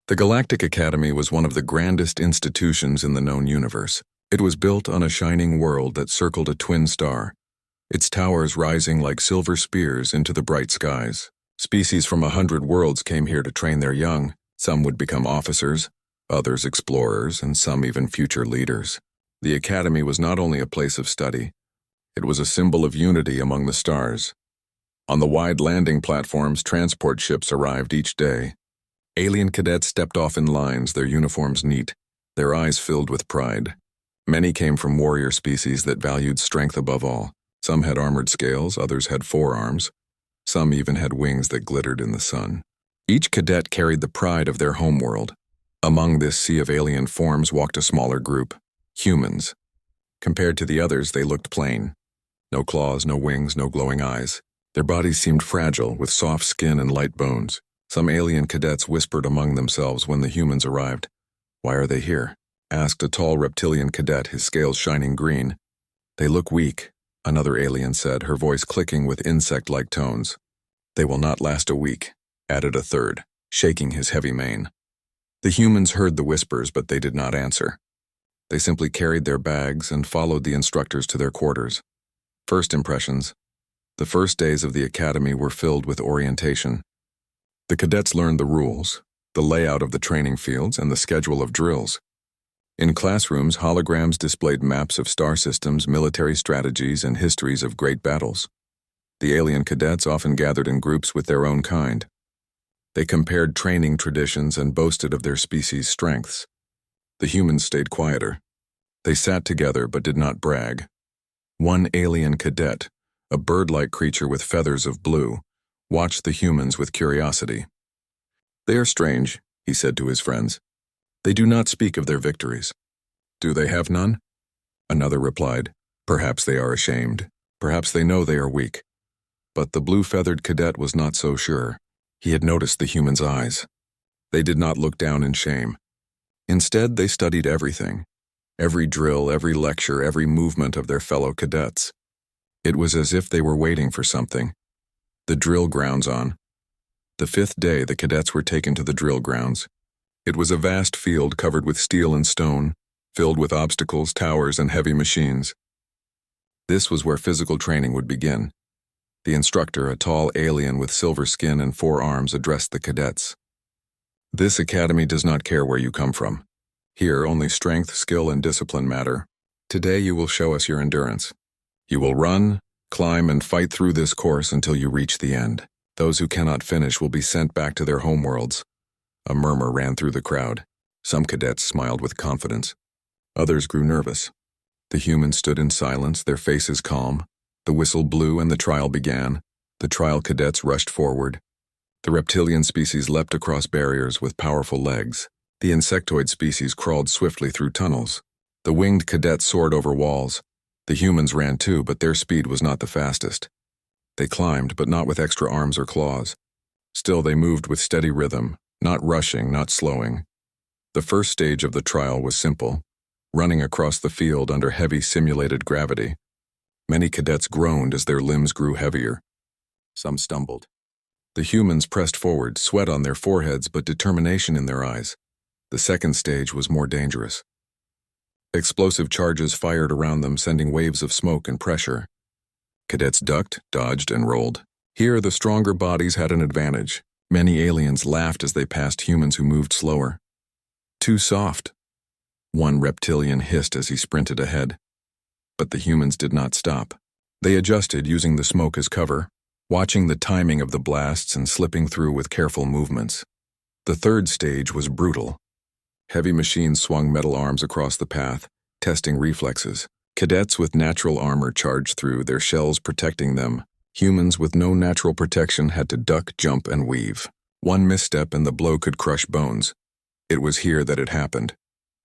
The Galactic Academy was one of the grandest institutions in the known universe. It was built on a shining world that circled a twin star, its towers rising like silver spears into the bright skies. Species from 100 worlds came here to train their young. Some would become officers, others explorers, and some even future leaders. The Academy was not only a place of study, it was a symbol of unity among the stars. On the wide landing platforms, transport ships arrived each day. Alien cadets stepped off in lines, their uniforms neat, their eyes filled with pride. Many came from warrior species that valued strength above all. Some had armored scales, others had forearms. Some even had wings that glittered in the sun. Each cadet carried the pride of their homeworld. Among this sea of alien forms walked a smaller group, humans. Compared to the others, they looked plain. No claws, no wings, no glowing eyes. Their bodies seemed fragile, with soft skin and light bones. Some alien cadets whispered among themselves when the humans arrived. "Why are they here?" asked a tall reptilian cadet, his scales shining green. "They look weak," another alien said, her voice clicking with insect-like tones. "They will not last a week," added a third, shaking his heavy mane. The humans heard the whispers, but they did not answer. They simply carried their bags and followed the instructors to their quarters. First impressions. The first days of the academy were filled with orientation. The cadets learned the rules, the layout of the training fields, and the schedule of drills. In classrooms, holograms displayed maps of star systems, military strategies, and histories of great battles. The alien cadets often gathered in groups with their own kind. They compared training traditions and boasted of their species' strengths. The humans stayed quieter. They sat together but did not brag. One alien cadet, a bird-like creature with feathers of blue, watched the humans with curiosity. "They are strange," he said to his friends. "They do not speak of their victories." "Do they have none?" Another replied. "Perhaps they are ashamed. Perhaps they know they are weak." But the blue-feathered cadet was not so sure. He had noticed the humans' eyes. They did not look down in shame. Instead, they studied everything. Every drill, every lecture, every movement of their fellow cadets. It was as if they were waiting for something. The drill grounds on. The fifth day, the cadets were taken to the drill grounds. It was a vast field covered with steel and stone, filled with obstacles, towers, and heavy machines. This was where physical training would begin. The instructor, a tall alien with silver skin and 4 arms, addressed the cadets. "This academy does not care where you come from. Here, only strength, skill, and discipline matter. Today you will show us your endurance. You will run, climb, and fight through this course until you reach the end. Those who cannot finish will be sent back to their homeworlds." A murmur ran through the crowd. Some cadets smiled with confidence. Others grew nervous. The humans stood in silence, their faces calm. The whistle blew and the trial began. The trial cadets rushed forward. The reptilian species leapt across barriers with powerful legs. The insectoid species crawled swiftly through tunnels. The winged cadets soared over walls. The humans ran too, but their speed was not the fastest. They climbed, but not with extra arms or claws. Still, they moved with steady rhythm, not rushing, not slowing. The first stage of the trial was simple, running across the field under heavy simulated gravity. Many cadets groaned as their limbs grew heavier. Some stumbled. The humans pressed forward, sweat on their foreheads but determination in their eyes. The second stage was more dangerous. Explosive charges fired around them, sending waves of smoke and pressure. Cadets ducked, dodged, and rolled. Here, the stronger bodies had an advantage. Many aliens laughed as they passed humans who moved slower. "Too soft," one reptilian hissed as he sprinted ahead. But the humans did not stop. They adjusted, using the smoke as cover, watching the timing of the blasts and slipping through with careful movements. The third stage was brutal. Heavy machines swung metal arms across the path, testing reflexes. Cadets with natural armor charged through, their shells protecting them. Humans with no natural protection had to duck, jump, and weave. One misstep and the blow could crush bones. It was here that it happened.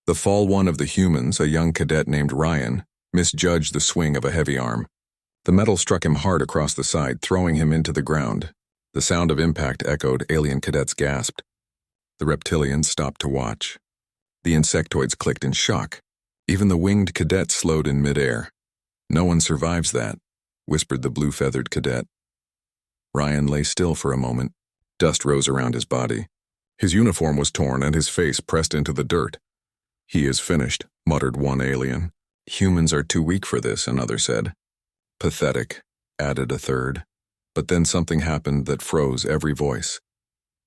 The fall one of the humans, a young cadet named Ryan, misjudged the swing of a heavy arm. The metal struck him hard across the side, throwing him into the ground. The sound of impact echoed. Alien cadets gasped. The reptilians stopped to watch. The insectoids clicked in shock. Even the winged cadet slowed in midair. "No one survives that," whispered the blue-feathered cadet. Ryan lay still for a moment. Dust rose around his body. His uniform was torn and his face pressed into the dirt. "He is finished," muttered one alien. "Humans are too weak for this," another said. "Pathetic," added a third. But then something happened that froze every voice.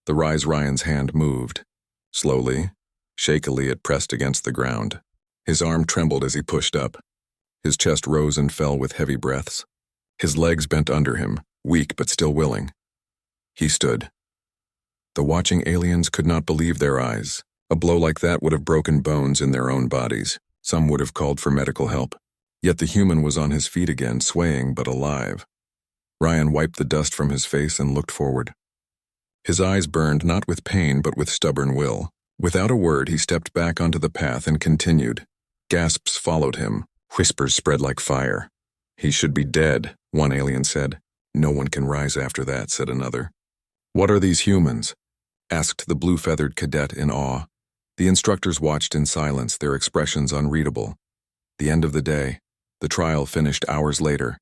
The Rise Ryan's hand moved. Slowly, shakily it pressed against the ground. His arm trembled as he pushed up. His chest rose and fell with heavy breaths. His legs bent under him, weak but still willing. He stood. The watching aliens could not believe their eyes. A blow like that would have broken bones in their own bodies. Some would have called for medical help. Yet the human was on his feet again, swaying but alive. Ryan wiped the dust from his face and looked forward. His eyes burned not with pain but with stubborn will. Without a word, he stepped back onto the path and continued. Gasps followed him. Whispers spread like fire. "He should be dead," one alien said. "No one can rise after that," said another. "What are these humans?" asked the blue-feathered cadet in awe. The instructors watched in silence, their expressions unreadable. The end of the day. The trial finished hours later.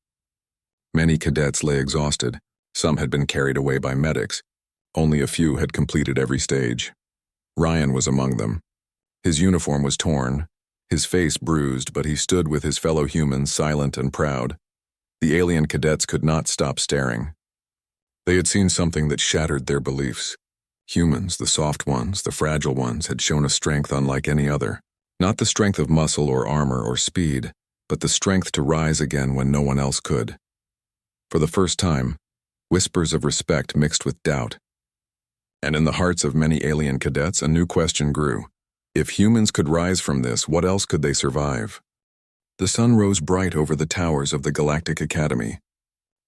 Many cadets lay exhausted. Some had been carried away by medics. Only a few had completed every stage. Ryan was among them. His uniform was torn, his face bruised, but he stood with his fellow humans, silent and proud. The alien cadets could not stop staring. They had seen something that shattered their beliefs. Humans, the soft ones, the fragile ones, had shown a strength unlike any other. Not the strength of muscle or armor or speed, but the strength to rise again when no one else could. For the first time, whispers of respect mixed with doubt. And in the hearts of many alien cadets, a new question grew. If humans could rise from this, what else could they survive? The sun rose bright over the towers of the Galactic Academy.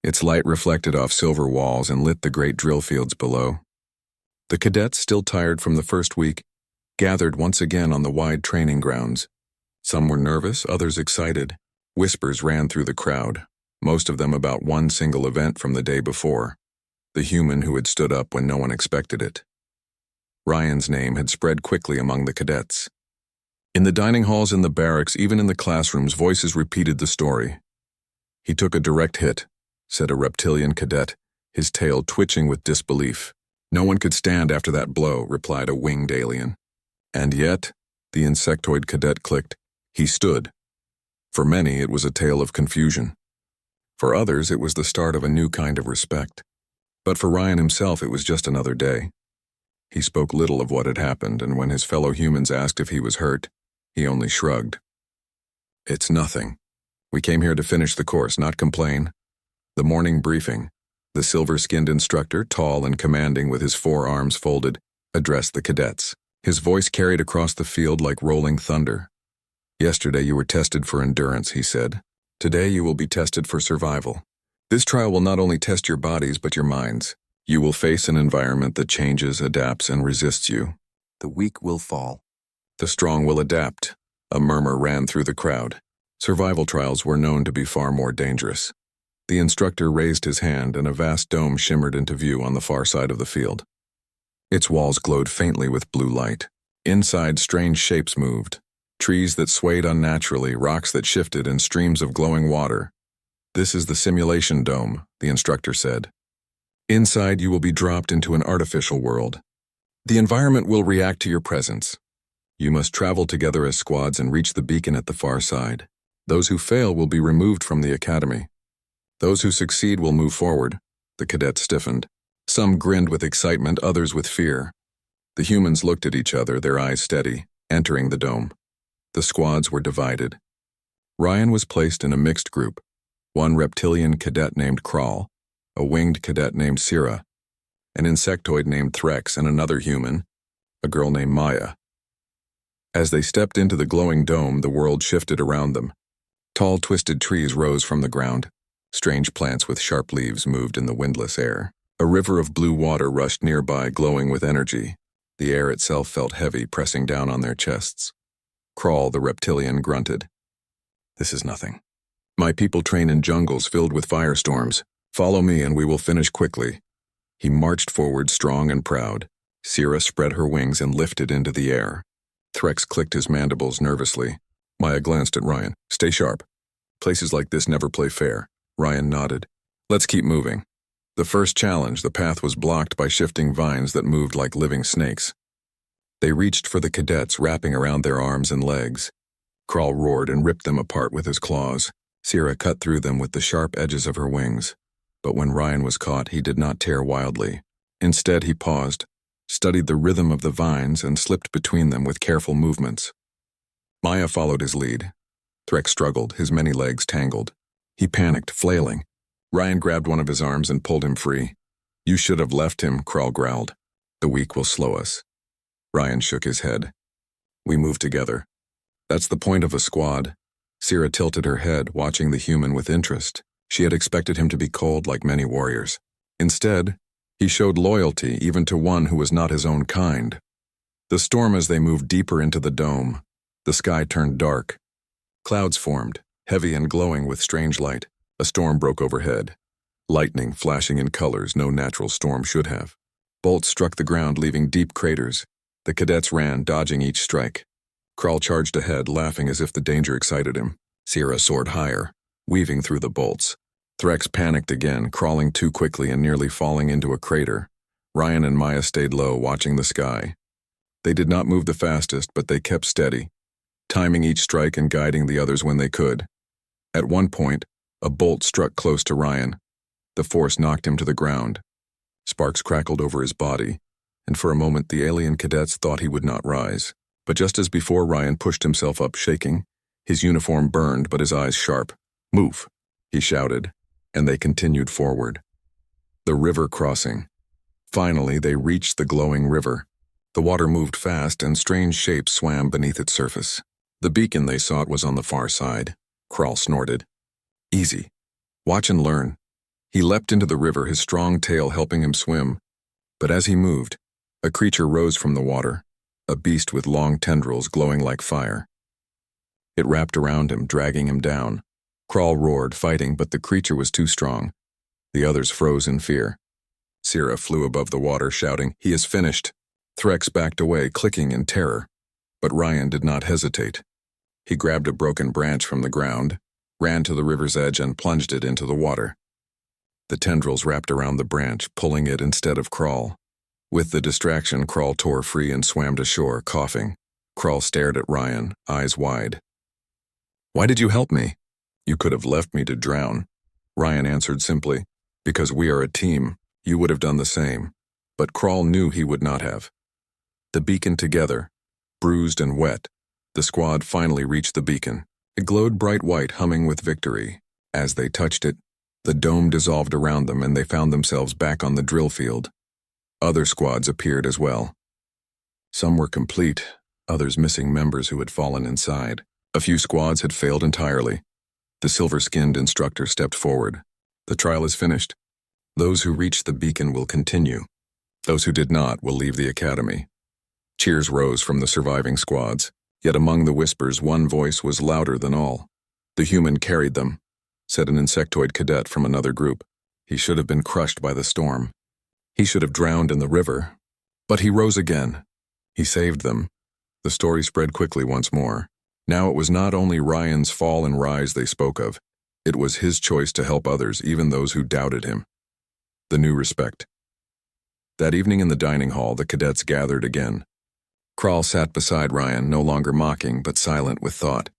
Its light reflected off silver walls and lit the great drill fields below. The cadets, still tired from the first week, gathered once again on the wide training grounds. Some were nervous, others excited. Whispers ran through the crowd, most of them about one single event from the day before. The human who had stood up when no one expected it. Ryan's name had spread quickly among the cadets. In the dining halls in the barracks, even in the classrooms, voices repeated the story. "He took a direct hit," said a reptilian cadet, his tail twitching with disbelief. "No one could stand after that blow," replied a winged alien. And yet, the insectoid cadet clicked, he stood. For many, it was a tale of confusion. For others, it was the start of a new kind of respect. But for Ryan himself, it was just another day. He spoke little of what had happened, and when his fellow humans asked if he was hurt, he only shrugged. "It's nothing. We came here to finish the course, not complain." The morning briefing. The silver-skinned instructor, tall and commanding with his forearms folded, addressed the cadets. His voice carried across the field like rolling thunder. "Yesterday you were tested for endurance," he said. "Today you will be tested for survival. This trial will not only test your bodies but your minds. You will face an environment that changes, adapts, and resists you. The weak will fall. The strong will adapt." A murmur ran through the crowd. Survival trials were known to be far more dangerous. The instructor raised his hand and a vast dome shimmered into view on the far side of the field. Its walls glowed faintly with blue light. Inside, strange shapes moved. Trees that swayed unnaturally, rocks that shifted, and streams of glowing water. "This is the simulation dome," the instructor said. "Inside, you will be dropped into an artificial world. The environment will react to your presence. You must travel together as squads and reach the beacon at the far side. Those who fail will be removed from the academy. Those who succeed will move forward." The cadets stiffened. Some grinned with excitement, others with fear. The humans looked at each other, their eyes steady, entering the dome. The squads were divided. Ryan was placed in a mixed group. One reptilian cadet named Kral, a winged cadet named Sira, an insectoid named Threx, and another human, a girl named Maya. As they stepped into the glowing dome, the world shifted around them. Tall, twisted trees rose from the ground. Strange plants with sharp leaves moved in the windless air. A river of blue water rushed nearby, glowing with energy. The air itself felt heavy, pressing down on their chests. Kral, the reptilian, grunted. "This is nothing. My people train in jungles filled with firestorms. Follow me and we will finish quickly." He marched forward, strong and proud. Sira spread her wings and lifted into the air. Threx clicked his mandibles nervously. Maya glanced at Ryan. "Stay sharp. Places like this never play fair." Ryan nodded. "Let's keep moving." The first challenge, the path was blocked by shifting vines that moved like living snakes. They reached for the cadets, wrapping around their arms and legs. Crawl roared and ripped them apart with his claws. Sierra cut through them with the sharp edges of her wings. But when Ryan was caught, he did not tear wildly. Instead, he paused, studied the rhythm of the vines, and slipped between them with careful movements. Maya followed his lead. Threx struggled, his many legs tangled. He panicked, flailing. Ryan grabbed one of his arms and pulled him free. "You should have left him," Crawl growled. "The weak will slow us." Ryan shook his head. "We move together. That's the point of a squad." Sierra tilted her head, watching the human with interest. She had expected him to be cold like many warriors. Instead, he showed loyalty even to one who was not his own kind. The storm as they moved deeper into the dome. The sky turned dark. Clouds formed, heavy and glowing with strange light. A storm broke overhead. Lightning flashing in colors no natural storm should have. Bolts struck the ground, leaving deep craters. The cadets ran, dodging each strike. Crawl charged ahead, laughing as if the danger excited him. Sierra soared higher, weaving through the bolts. Threx panicked again, crawling too quickly and nearly falling into a crater. Ryan and Maya stayed low, watching the sky. They did not move the fastest, but they kept steady, timing each strike and guiding the others when they could. At one point, a bolt struck close to Ryan. The force knocked him to the ground. Sparks crackled over his body, and for a moment the alien cadets thought he would not rise. But just as before, Ryan pushed himself up, shaking. His uniform burned, but his eyes sharp. "Move," he shouted, and they continued forward. The river crossing. Finally, they reached the glowing river. The water moved fast, and strange shapes swam beneath its surface. The beacon they sought was on the far side. Crawl snorted. "Easy. Watch and learn." He leapt into the river, his strong tail helping him swim. But as he moved, a creature rose from the water, a beast with long tendrils glowing like fire. It wrapped around him, dragging him down. Crawl roared, fighting, but the creature was too strong. The others froze in fear. Sierra flew above the water, shouting, "He is finished." Threx backed away, clicking in terror. But Ryan did not hesitate. He grabbed a broken branch from the ground, ran to the river's edge, and plunged it into the water. The tendrils wrapped around the branch, pulling it instead of Crawl. With the distraction, Crawl tore free and swam to shore, coughing. Crawl stared at Ryan, eyes wide. "Why did you help me?" "You could have left me to drown." Ryan answered simply, "Because we are a team. You would have done the same." But Crawl knew he would not have. The beacon together, bruised and wet, the squad finally reached the beacon. It glowed bright white, humming with victory. As they touched it, the dome dissolved around them and they found themselves back on the drill field. Other squads appeared as well. Some were complete, others missing members who had fallen inside. A few squads had failed entirely. The silver-skinned instructor stepped forward. "The trial is finished. Those who reached the beacon will continue. Those who did not will leave the academy." Cheers rose from the surviving squads, yet among the whispers one voice was louder than all. "The human carried them," said an insectoid cadet from another group. "He should have been crushed by the storm. He should have drowned in the river. But he rose again. He saved them." The story spread quickly once more. Now it was not only Ryan's fall and rise they spoke of. It was his choice to help others, even those who doubted him. The new respect. That evening in the dining hall, the cadets gathered again. Crawl sat beside Ryan, no longer mocking, but silent with thought.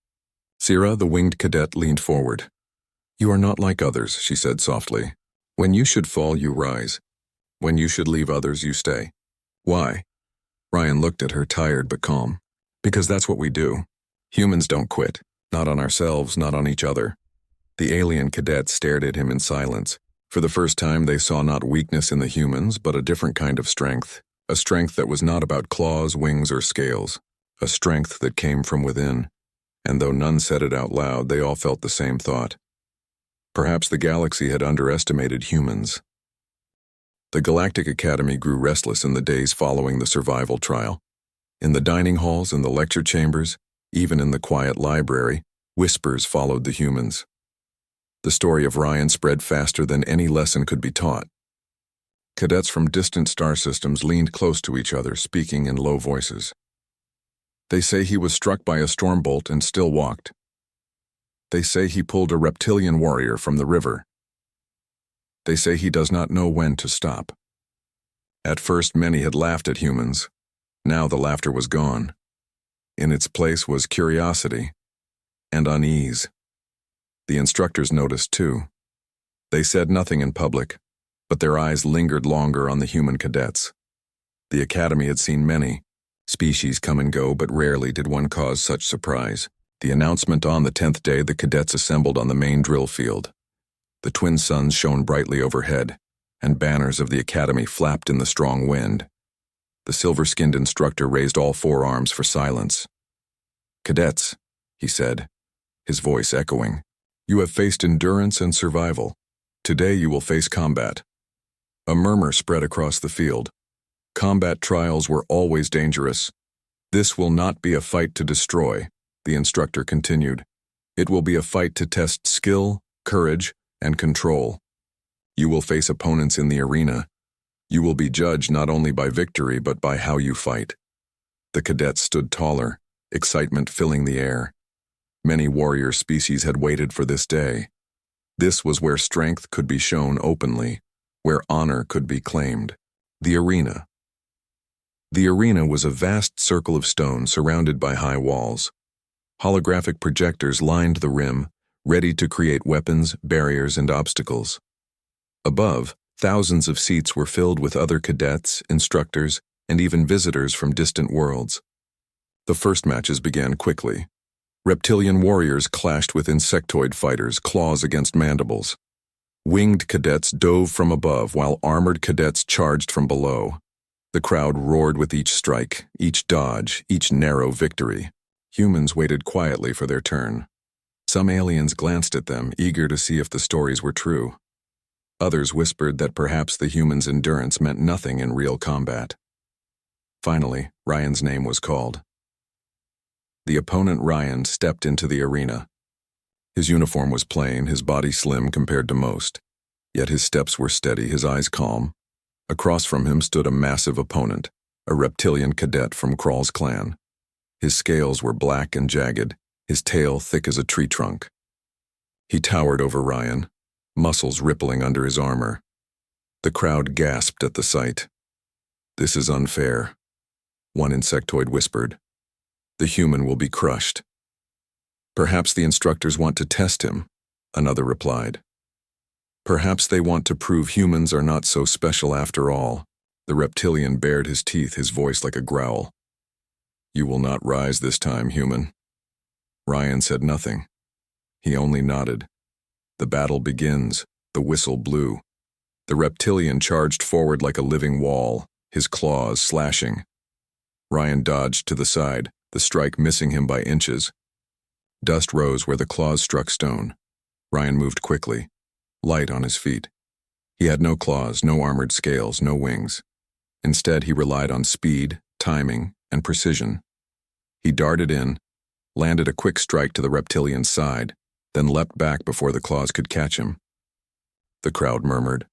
Sierra, the winged cadet, leaned forward. "You are not like others," she said softly. "When you should fall, you rise. When you should leave others, you stay." "Why?" Ryan looked at her, tired but calm. "Because that's what we do. Humans don't quit. Not on ourselves, not on each other." The alien cadet stared at him in silence. For the first time, they saw not weakness in the humans, but a different kind of strength. A strength that was not about claws, wings, or scales. A strength that came from within. And though none said it out loud, they all felt the same thought. Perhaps the galaxy had underestimated humans. The Galactic Academy grew restless in the days following the survival trial. In the dining halls, in the lecture chambers, even in the quiet library, whispers followed the humans. The story of Ryan spread faster than any lesson could be taught. Cadets from distant star systems leaned close to each other, speaking in low voices. "They say he was struck by a storm bolt and still walked. They say he pulled a reptilian warrior from the river. They say he does not know when to stop. At first, many had laughed at humans. Now the laughter was gone. In its place was curiosity and unease. The instructors noticed too. They said nothing in public, but their eyes lingered longer on the human cadets. The academy had seen many species come and go, but rarely did one cause such surprise. The announcement on the 10th day, the cadets assembled on the main drill field. The twin suns shone brightly overhead, and banners of the academy flapped in the strong wind. The silver-skinned instructor raised all four arms for silence. "Cadets," he said, his voice echoing, "you have faced endurance and survival. Today you will face combat." A murmur spread across the field. Combat trials were always dangerous. "This will not be a fight to destroy," the instructor continued. "It will be a fight to test skill, courage, and control. You will face opponents in the arena. You will be judged not only by victory but by how you fight." The cadets stood taller, excitement filling the air. Many warrior species had waited for this day. This was where strength could be shown openly, where honor could be claimed. The arena. The arena was a vast circle of stone surrounded by high walls. Holographic projectors lined the rim, ready to create weapons, barriers, and obstacles. Above, thousands of seats were filled with other cadets, instructors, and even visitors from distant worlds. The first matches began quickly. Reptilian warriors clashed with insectoid fighters, claws against mandibles. Winged cadets dove from above, while armored cadets charged from below. The crowd roared with each strike, each dodge, each narrow victory. Humans waited quietly for their turn. Some aliens glanced at them, eager to see if the stories were true. Others whispered that perhaps the humans' endurance meant nothing in real combat. Finally, Ryan's name was called. The opponent Ryan stepped into the arena. His uniform was plain, his body slim compared to most. Yet his steps were steady, his eyes calm. Across from him stood a massive opponent, a reptilian cadet from Krall's clan. His scales were black and jagged, his tail thick as a tree trunk. He towered over Ryan, muscles rippling under his armor. The crowd gasped at the sight. "This is unfair," one insectoid whispered. "The human will be crushed." "Perhaps the instructors want to test him," another replied. "Perhaps they want to prove humans are not so special after all." The reptilian bared his teeth, his voice like a growl. "You will not rise this time, human." Ryan said nothing. He only nodded. The battle begins. The whistle blew. The reptilian charged forward like a living wall, his claws slashing. Ryan dodged to the side, the strike missing him by inches. Dust rose where the claws struck stone. Ryan moved quickly, light on his feet. He had no claws, no armored scales, no wings. Instead, he relied on speed, timing, and precision. He darted in, landed a quick strike to the reptilian's side, then leapt back before the claws could catch him. The crowd murmured.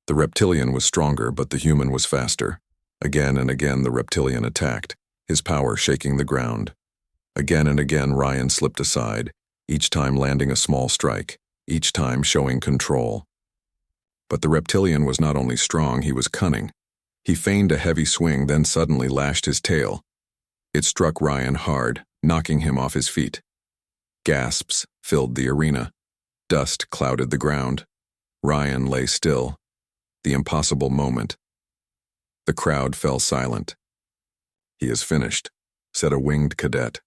The reptilian was stronger, but the human was faster. Again and again the reptilian attacked, his power shaking the ground. Again and again Ryan slipped aside, each time landing a small strike, each time showing control. But the reptilian was not only strong, he was cunning. He feigned a heavy swing, then suddenly lashed his tail. It struck Ryan hard, knocking him off his feet. Gasps filled the arena. Dust clouded the ground. Ryan lay still. The impossible moment. The crowd fell silent. "He is finished," said a winged cadet.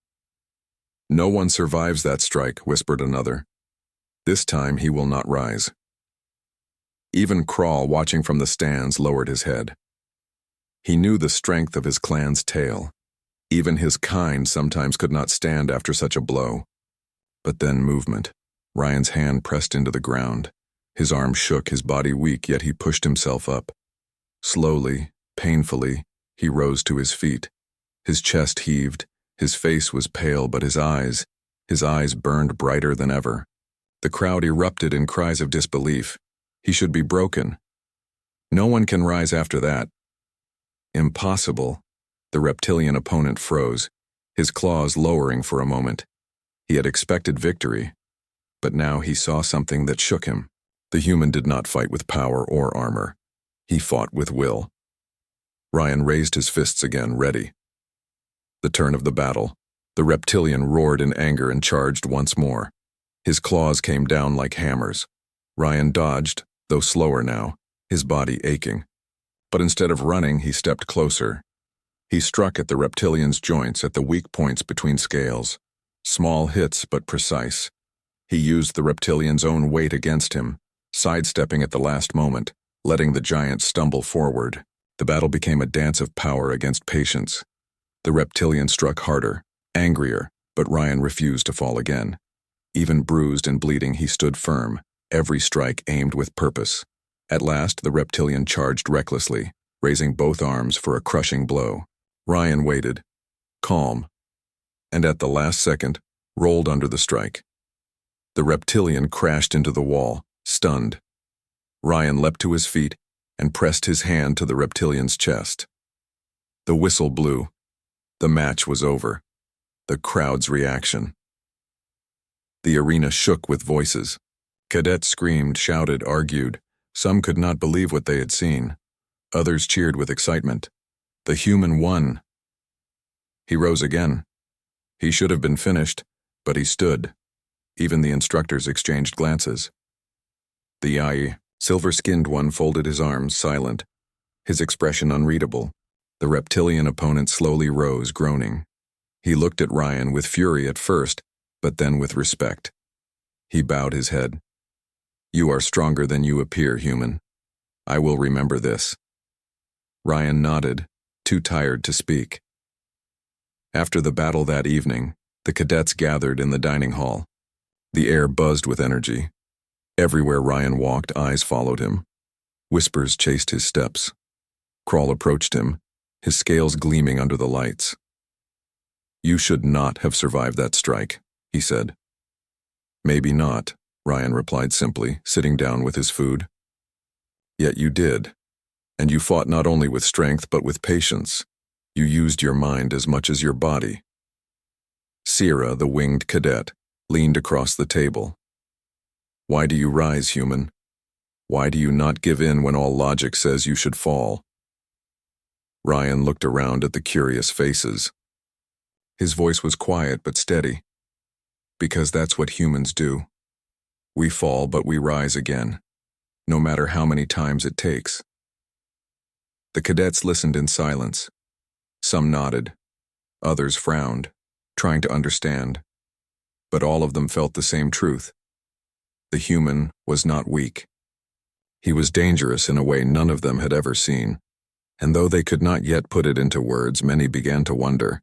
"No one survives that strike," whispered another. "This time he will not rise." Even Krall, watching from the stands, lowered his head. He knew the strength of his clan's tail. Even his kind sometimes could not stand after such a blow. But then movement. Ryan's hand pressed into the ground. His arm shook, his body weak, yet he pushed himself up. Slowly, painfully, he rose to his feet. His chest heaved, his face was pale, but his eyes burned brighter than ever. The crowd erupted in cries of disbelief. He should be broken. No one can rise after that. Impossible. The reptilian opponent froze, his claws lowering for a moment. He had expected victory, but now he saw something that shook him. The human did not fight with power or armor. He fought with will. Ryan raised his fists again, ready. The turn of the battle. The reptilian roared in anger and charged once more. His claws came down like hammers. Ryan dodged, though slower now, his body aching. But instead of running, he stepped closer. He struck at the reptilian's joints, at the weak points between scales. Small hits, but precise. He used the reptilian's own weight against him, sidestepping at the last moment, letting the giant stumble forward. The battle became a dance of power against patience. The reptilian struck harder, angrier, but Ryan refused to fall again. Even bruised and bleeding, he stood firm, every strike aimed with purpose. At last, the reptilian charged recklessly, raising both arms for a crushing blow. Ryan waited, calm, and at the last second, rolled under the strike. The reptilian crashed into the wall, stunned. Ryan leapt to his feet and pressed his hand to the reptilian's chest. The whistle blew. The match was over. The crowd's reaction. The arena shook with voices. Cadets screamed, shouted, argued. Some could not believe what they had seen. Others cheered with excitement. The human won. He rose again. He should have been finished, but he stood. Even the instructors exchanged glances. The silver-skinned one folded his arms, silent, his expression unreadable. The reptilian opponent slowly rose, groaning. He looked at Ryan with fury at first, but then with respect. He bowed his head. You are stronger than you appear, human. I will remember this. Ryan nodded, too tired to speak. After the battle that evening, the cadets gathered in the dining hall. The air buzzed with energy. Everywhere Ryan walked, eyes followed him. Whispers chased his steps. Crawl approached him, his scales gleaming under the lights. You should not have survived that strike, he said. Maybe not, Ryan replied simply, sitting down with his food. Yet you did. And you fought not only with strength but with patience. You used your mind as much as your body. Sierra, the winged cadet, leaned across the table. Why do you rise, human? Why do you not give in when all logic says you should fall? Ryan looked around at the curious faces. His voice was quiet but steady. Because that's what humans do. We fall, but we rise again, no matter how many times it takes. The cadets listened in silence. Some nodded. Others frowned, trying to understand. But all of them felt the same truth. The human was not weak. He was dangerous in a way none of them had ever seen. And though they could not yet put it into words, many began to wonder.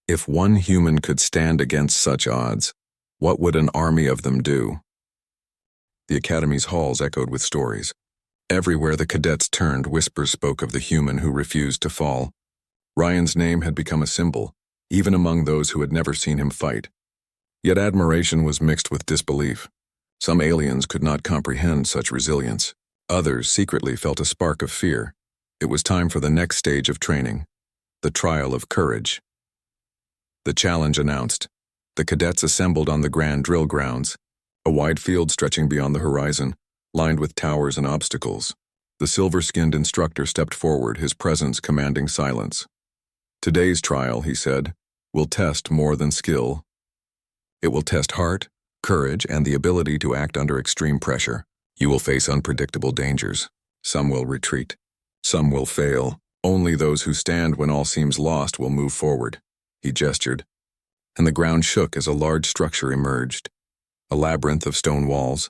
If one human could stand against such odds, what would an army of them do? The academy's halls echoed with stories. Everywhere the cadets turned, whispers spoke of the human who refused to fall. Ryan's name had become a symbol, even among those who had never seen him fight. Yet admiration was mixed with disbelief. Some aliens could not comprehend such resilience. Others secretly felt a spark of fear. It was time for the next stage of training, the trial of courage. The challenge announced. The cadets assembled on the grand drill grounds, a wide field stretching beyond the horizon, lined with towers and obstacles. The silver-skinned instructor stepped forward, his presence commanding silence. Today's trial, he said, will test more than skill. It will test heart, courage, and the ability to act under extreme pressure. You will face unpredictable dangers. Some will retreat. Some will fail. Only those who stand when all seems lost will move forward. He gestured, and the ground shook as a large structure emerged. A labyrinth of stone walls,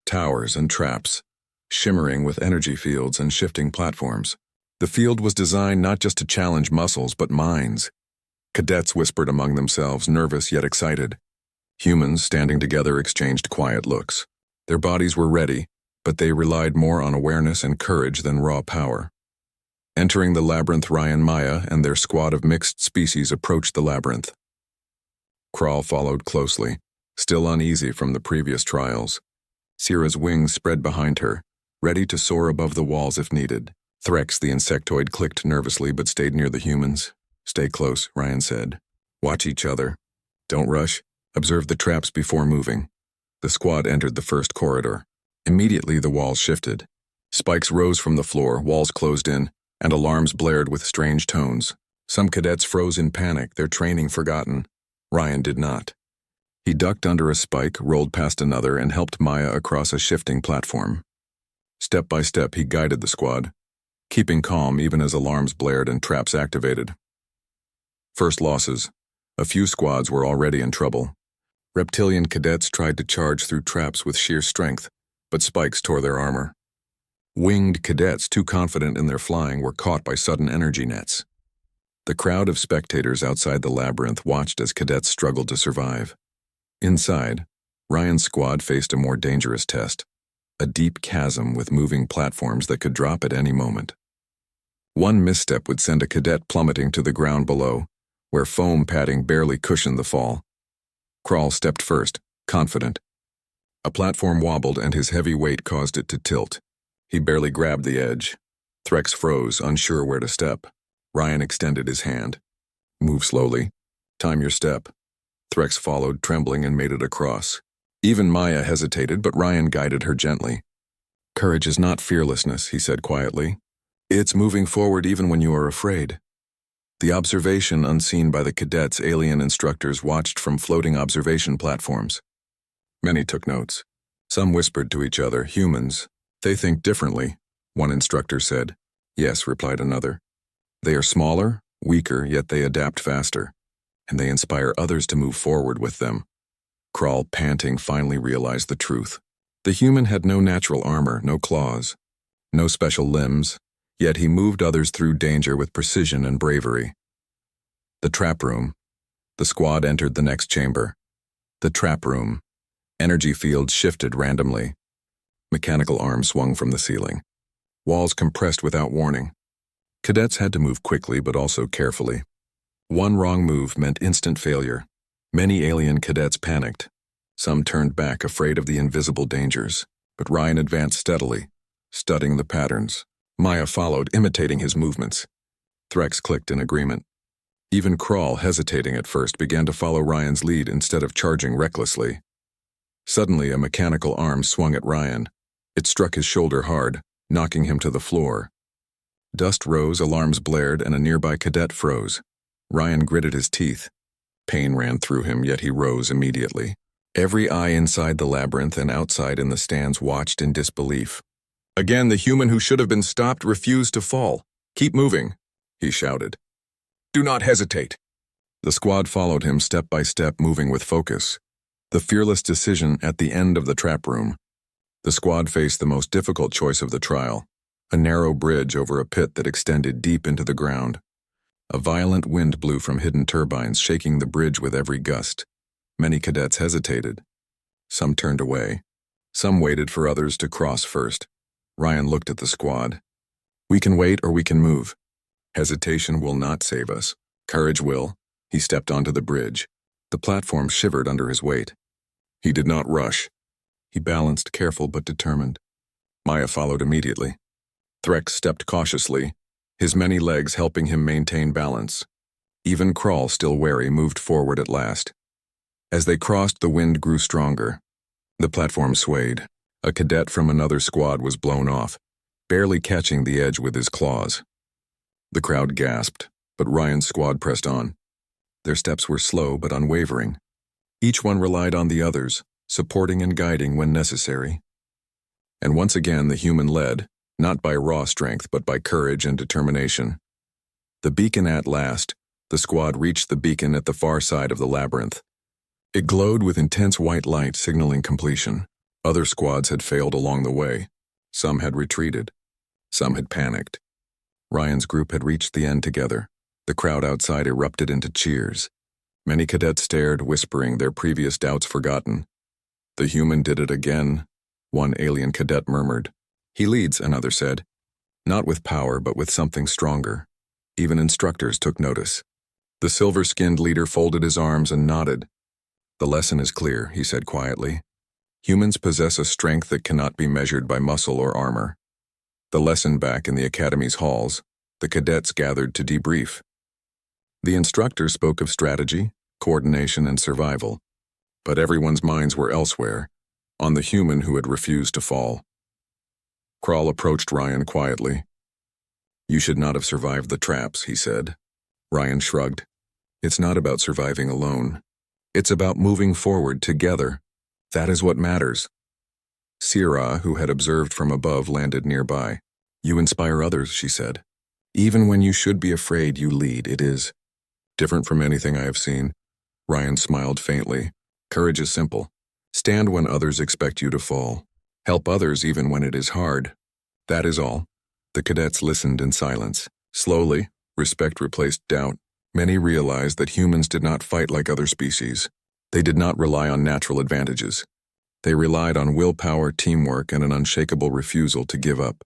towers and traps, shimmering with energy fields and shifting platforms. The field was designed not just to challenge muscles, but minds. Cadets whispered among themselves, nervous yet excited. Humans, standing together, exchanged quiet looks. Their bodies were ready, but they relied more on awareness and courage than raw power. Entering the labyrinth, Ryan, Maya, and their squad of mixed species approached the labyrinth. Kral followed closely, still uneasy from the previous trials. Sierra's wings spread behind her, ready to soar above the walls if needed. Threx, the insectoid, clicked nervously but stayed near the humans. Stay close, Ryan said. Watch each other. Don't rush. Observe the traps before moving. The squad entered the first corridor. Immediately the walls shifted. Spikes rose from the floor, walls closed in, and alarms blared with strange tones. Some cadets froze in panic, their training forgotten. Ryan did not. He ducked under a spike, rolled past another, and helped Maya across a shifting platform. Step by step, he guided the squad, keeping calm even as alarms blared and traps activated. First losses. A few squads were already in trouble. Reptilian cadets tried to charge through traps with sheer strength, but spikes tore their armor. Winged cadets, too confident in their flying, were caught by sudden energy nets. The crowd of spectators outside the labyrinth watched as cadets struggled to survive. Inside, Ryan's squad faced a more dangerous test, a deep chasm with moving platforms that could drop at any moment. One misstep would send a cadet plummeting to the ground below, where foam padding barely cushioned the fall. Crawl stepped first, confident. A platform wobbled and his heavy weight caused it to tilt. He barely grabbed the edge. Threx froze, unsure where to step. Ryan extended his hand. Move slowly. Time your step. Threx followed, trembling, and made it across. Even Maya hesitated, but Ryan guided her gently. Courage is not fearlessness, he said quietly. It's moving forward even when you are afraid. The observation unseen by the cadets, alien instructors watched from floating observation platforms. Many took notes. Some whispered to each other, humans. They think differently, one instructor said. Yes, replied another. They are smaller, weaker, yet they adapt faster, and they inspire others to move forward with them. Crawl, panting, finally realized the truth. The human had no natural armor, no claws, no special limbs, yet he moved others through danger with precision and bravery. The trap room. The squad entered the next chamber. The trap room. Energy fields shifted randomly. Mechanical arms swung from the ceiling. Walls compressed without warning. Cadets had to move quickly but also carefully. One wrong move meant instant failure. Many alien cadets panicked. Some turned back, afraid of the invisible dangers, but Ryan advanced steadily, studying the patterns. Maya followed, imitating his movements. Threx clicked in agreement. Even Crawl, hesitating at first, began to follow Ryan's lead instead of charging recklessly. Suddenly, a mechanical arm swung at Ryan. It struck his shoulder hard, knocking him to the floor. Dust rose, alarms blared, and a nearby cadet froze. Ryan gritted his teeth. Pain ran through him, yet he rose immediately. Every eye inside the labyrinth and outside in the stands watched in disbelief. Again, the human who should have been stopped refused to fall. Keep moving, he shouted. Do not hesitate. The squad followed him step by step, moving with focus. The fearless decision at the end of the trap room. The squad faced the most difficult choice of the trial, a narrow bridge over a pit that extended deep into the ground. A violent wind blew from hidden turbines, shaking the bridge with every gust. Many cadets hesitated. Some turned away. Some waited for others to cross first. Ryan looked at the squad. We can wait or we can move. Hesitation will not save us. Courage will. He stepped onto the bridge. The platform shivered under his weight. He did not rush. He balanced, careful but determined. Maya followed immediately. Threx stepped cautiously, his many legs helping him maintain balance. Even Crawl, still wary, moved forward at last. As they crossed, the wind grew stronger. The platform swayed. A cadet from another squad was blown off, barely catching the edge with his claws. The crowd gasped, but Ryan's squad pressed on. Their steps were slow but unwavering. Each one relied on the others, supporting and guiding when necessary. And once again the human led, not by raw strength but by courage and determination. The beacon at last, the squad reached the beacon at the far side of the labyrinth. It glowed with intense white light signaling completion. Other squads had failed along the way. Some had retreated. Some had panicked. Ryan's group had reached the end together. The crowd outside erupted into cheers. Many cadets stared, whispering, their previous doubts forgotten. The human did it again, one alien cadet murmured. He leads, another said. Not with power, but with something stronger. Even instructors took notice. The silver-skinned leader folded his arms and nodded. The lesson is clear, he said quietly. Humans possess a strength that cannot be measured by muscle or armor. The lesson back in the academy's halls, the cadets gathered to debrief. The instructor spoke of strategy, coordination, and survival, but everyone's minds were elsewhere, on the human who had refused to fall. Kral approached Ryan quietly. "You should not have survived the traps," he said. Ryan shrugged. "It's not about surviving alone. It's about moving forward together. That is what matters." Sira, who had observed from above, landed nearby. "You inspire others," she said. "Even when you should be afraid, you lead. It is different from anything I have seen." Ryan smiled faintly. "Courage is simple. Stand when others expect you to fall. Help others even when it is hard. That is all." The cadets listened in silence. Slowly, respect replaced doubt. Many realized that humans did not fight like other species. They did not rely on natural advantages. They relied on willpower, teamwork, and an unshakable refusal to give up.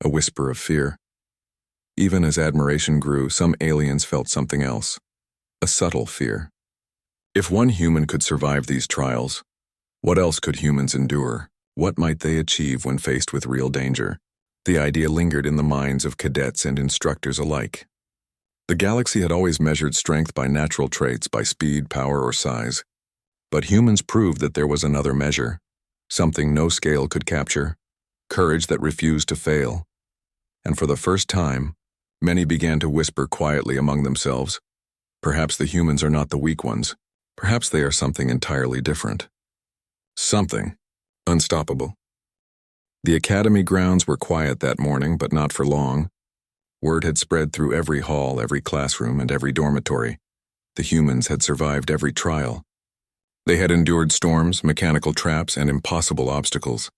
A whisper of fear. Even as admiration grew, some aliens felt something else. A subtle fear. If one human could survive these trials, what else could humans endure? What might they achieve when faced with real danger? The idea lingered in the minds of cadets and instructors alike. The galaxy had always measured strength by natural traits, by speed, power, or size. But humans proved that there was another measure, something no scale could capture, courage that refused to fail. And for the first time, many began to whisper quietly among themselves, "Perhaps the humans are not the weak ones. Perhaps they are something entirely different. Something unstoppable." The academy grounds were quiet that morning, but not for long. Word had spread through every hall, every classroom, and every dormitory. The humans had survived every trial. They had endured storms, mechanical traps, and impossible obstacles.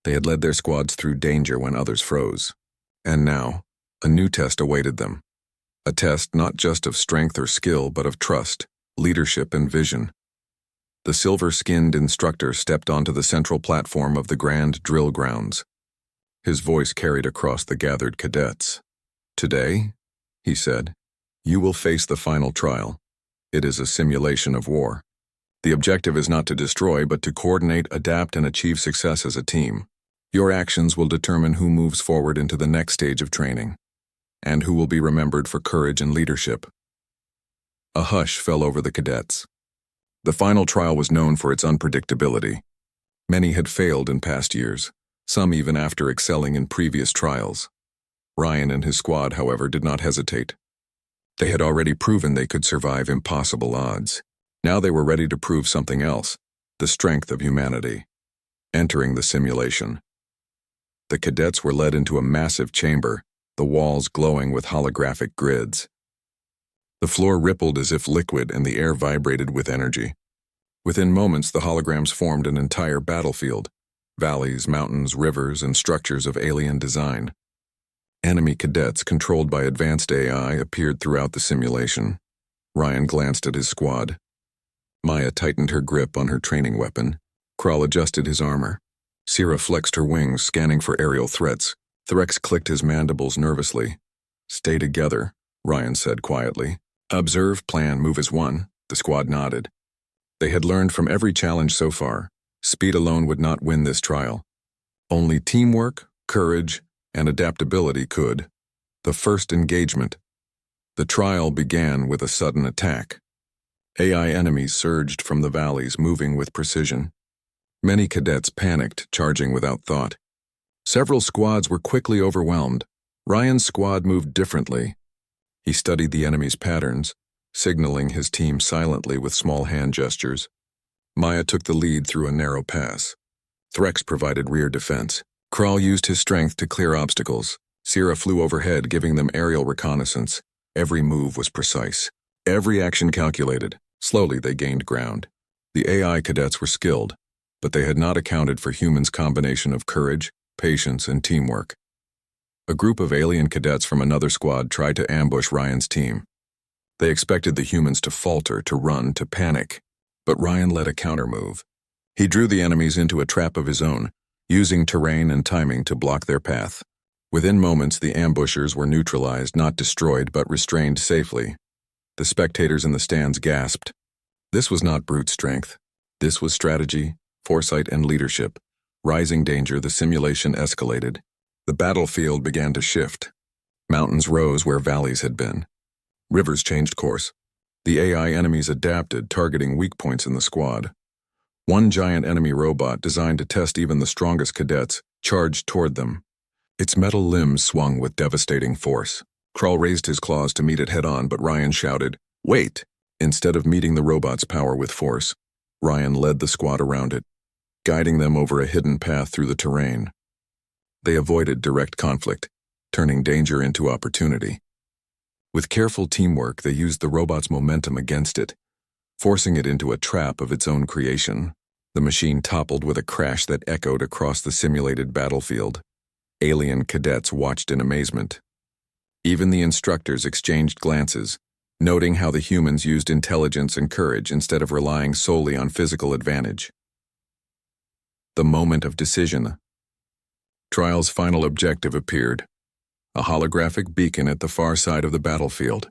They had led their squads through danger when others froze. And now, a new test awaited them. A test not just of strength or skill, but of trust, leadership, and vision. The silver-skinned instructor stepped onto the central platform of the grand drill grounds. His voice carried across the gathered cadets. "Today," he said, "you will face the final trial. It is a simulation of war. The objective is not to destroy, but to coordinate, adapt, and achieve success as a team. Your actions will determine who moves forward into the next stage of training, and who will be remembered for courage and leadership." A hush fell over the cadets. The final trial was known for its unpredictability. Many had failed in past years, some even after excelling in previous trials. Ryan and his squad, however, did not hesitate. They had already proven they could survive impossible odds. Now they were ready to prove something else, the strength of humanity. Entering the simulation. The cadets were led into a massive chamber, the walls glowing with holographic grids. The floor rippled as if liquid and the air vibrated with energy. Within moments, the holograms formed an entire battlefield, valleys, mountains, rivers, and structures of alien design. Enemy cadets, controlled by advanced AI, appeared throughout the simulation. Ryan glanced at his squad. Maya tightened her grip on her training weapon. Kral adjusted his armor. Sira flexed her wings, scanning for aerial threats. Threx clicked his mandibles nervously. "Stay together," Ryan said quietly. "Observe, plan, move as one." The squad nodded. They had learned from every challenge so far. Speed alone would not win this trial. Only teamwork, courage, and adaptability could. The first engagement. The trial began with a sudden attack. AI enemies surged from the valleys, moving with precision. Many cadets panicked, charging without thought. Several squads were quickly overwhelmed. Ryan's squad moved differently. He studied the enemy's patterns, signaling his team silently with small hand gestures. Maya took the lead through a narrow pass. Threx provided rear defense. Kral used his strength to clear obstacles. Sira flew overhead, giving them aerial reconnaissance. Every move was precise. Every action calculated. Slowly they gained ground. The AI cadets were skilled, but they had not accounted for humans' combination of courage, patience, and teamwork. A group of alien cadets from another squad tried to ambush Ryan's team. They expected the humans to falter, to run, to panic. But Ryan led a counter-move. He drew the enemies into a trap of his own, using terrain and timing to block their path. Within moments, the ambushers were neutralized, not destroyed, but restrained safely. The spectators in the stands gasped. This was not brute strength. This was strategy, foresight, and leadership. Rising danger, the simulation escalated. The battlefield began to shift. Mountains rose where valleys had been. Rivers changed course. The AI enemies adapted, targeting weak points in the squad. One giant enemy robot designed to test even the strongest cadets charged toward them. Its metal limbs swung with devastating force. Krull raised his claws to meet it head-on, but Ryan shouted, "Wait!" Instead of meeting the robot's power with force, Ryan led the squad around it, guiding them over a hidden path through the terrain. They avoided direct conflict, turning danger into opportunity. With careful teamwork, they used the robot's momentum against it, forcing it into a trap of its own creation. The machine toppled with a crash that echoed across the simulated battlefield. Alien cadets watched in amazement. Even the instructors exchanged glances, noting how the humans used intelligence and courage instead of relying solely on physical advantage. The moment of decision. Trial's final objective appeared, a holographic beacon at the far side of the battlefield.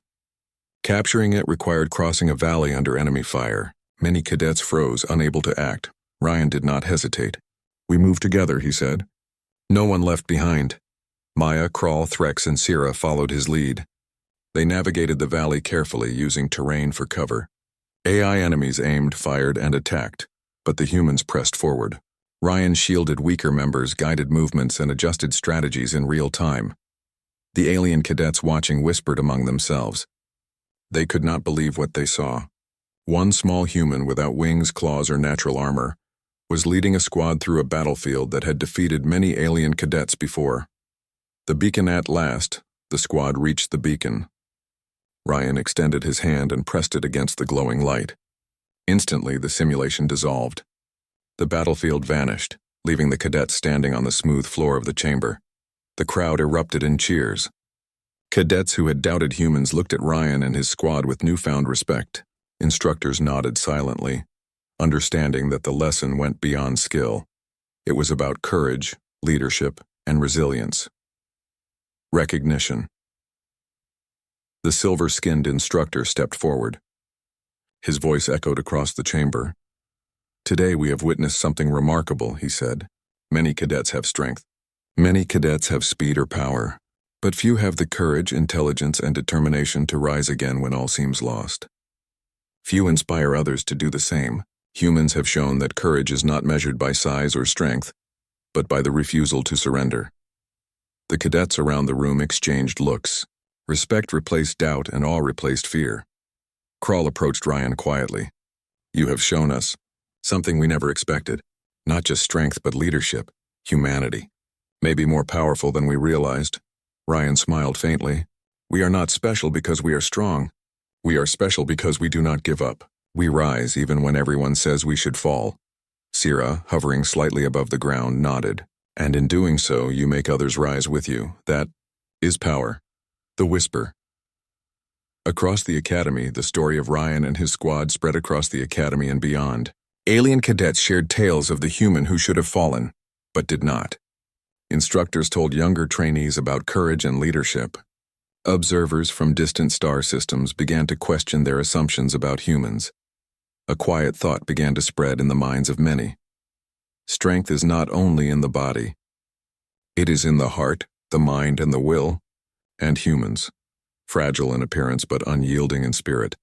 Capturing it required crossing a valley under enemy fire. Many cadets froze, unable to act. Ryan did not hesitate. "We move together," he said. No one left behind. Maya, Krull, Threx, and Sira followed his lead. They navigated the valley carefully, using terrain for cover. AI enemies aimed, fired, and attacked, but the humans pressed forward. Ryan shielded weaker members, guided movements, and adjusted strategies in real time. The alien cadets watching whispered among themselves. They could not believe what they saw. One small human without wings, claws, or natural armor was leading a squad through a battlefield that had defeated many alien cadets before. The beacon at last, the squad reached the beacon. Ryan extended his hand and pressed it against the glowing light. Instantly, the simulation dissolved. The battlefield vanished, leaving the cadets standing on the smooth floor of the chamber. The crowd erupted in cheers. Cadets who had doubted humans looked at Ryan and his squad with newfound respect. Instructors nodded silently, understanding that the lesson went beyond skill. It was about courage, leadership, and resilience. Recognition. The silver-skinned instructor stepped forward. His voice echoed across the chamber. "Today we have witnessed something remarkable," he said. "Many cadets have strength. Many cadets have speed or power. But few have the courage, intelligence, and determination to rise again when all seems lost. Few inspire others to do the same. Humans have shown that courage is not measured by size or strength, but by the refusal to surrender." The cadets around the room exchanged looks. Respect replaced doubt, and awe replaced fear. Krull approached Ryan quietly. "You have shown us something we never expected. Not just strength, but leadership, humanity. Maybe more powerful than we realized." Ryan smiled faintly. "We are not special because we are strong. We are special because we do not give up. We rise even when everyone says we should fall." Sira, hovering slightly above the ground, nodded. "And in doing so, you make others rise with you. That is power." The whisper. Across the academy, the story of Ryan and his squad spread across the academy and beyond. Alien cadets shared tales of the human who should have fallen, but did not. Instructors told younger trainees about courage and leadership. Observers from distant star systems began to question their assumptions about humans. A quiet thought began to spread in the minds of many. Strength is not only in the body. It is in the heart, the mind, and the will. And humans, fragile in appearance but unyielding in spirit,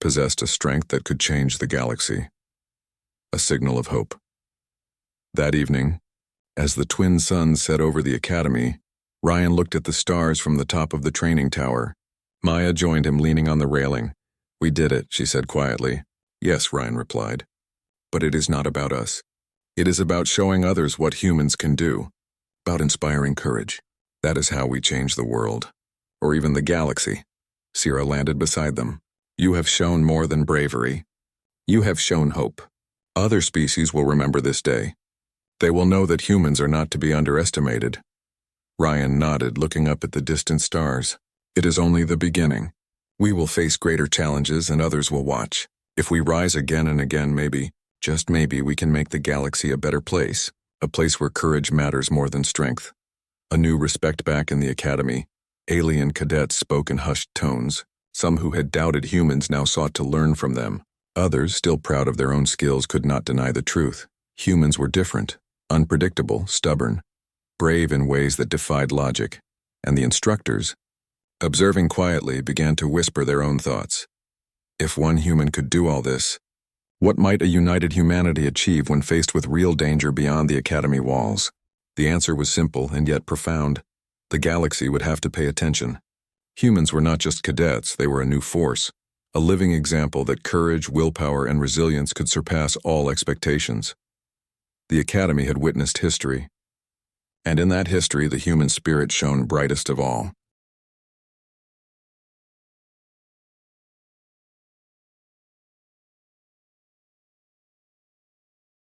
possessed a strength that could change the galaxy. A signal of hope. That evening, as the twin suns set over the academy, Ryan looked at the stars from the top of the training tower. Maya joined him, leaning on the railing. "We did it," she said quietly. "Yes," Ryan replied. "But it is not about us. It is about showing others what humans can do, about inspiring courage. That is how we change the world, or even the galaxy." Sira landed beside them. "You have shown more than bravery. You have shown hope. Other species will remember this day. They will know that humans are not to be underestimated." Ryan nodded, looking up at the distant stars. "It is only the beginning. We will face greater challenges and others will watch. If we rise again and again, maybe, just maybe, we can make the galaxy a better place, a place where courage matters more than strength." A new respect back in the academy. Alien cadets spoke in hushed tones. Some who had doubted humans now sought to learn from them. Others, still proud of their own skills, could not deny the truth. Humans were different, unpredictable, stubborn, brave in ways that defied logic. And the instructors, observing quietly, began to whisper their own thoughts. If one human could do all this, What might a united humanity achieve when faced with real danger beyond the academy walls? The answer was simple and yet profound. The galaxy would have to pay attention. Humans were not just cadets, they were a new force, a living example that courage, willpower, and resilience could surpass all expectations. The academy had witnessed history, and in that history the human spirit shone brightest of all.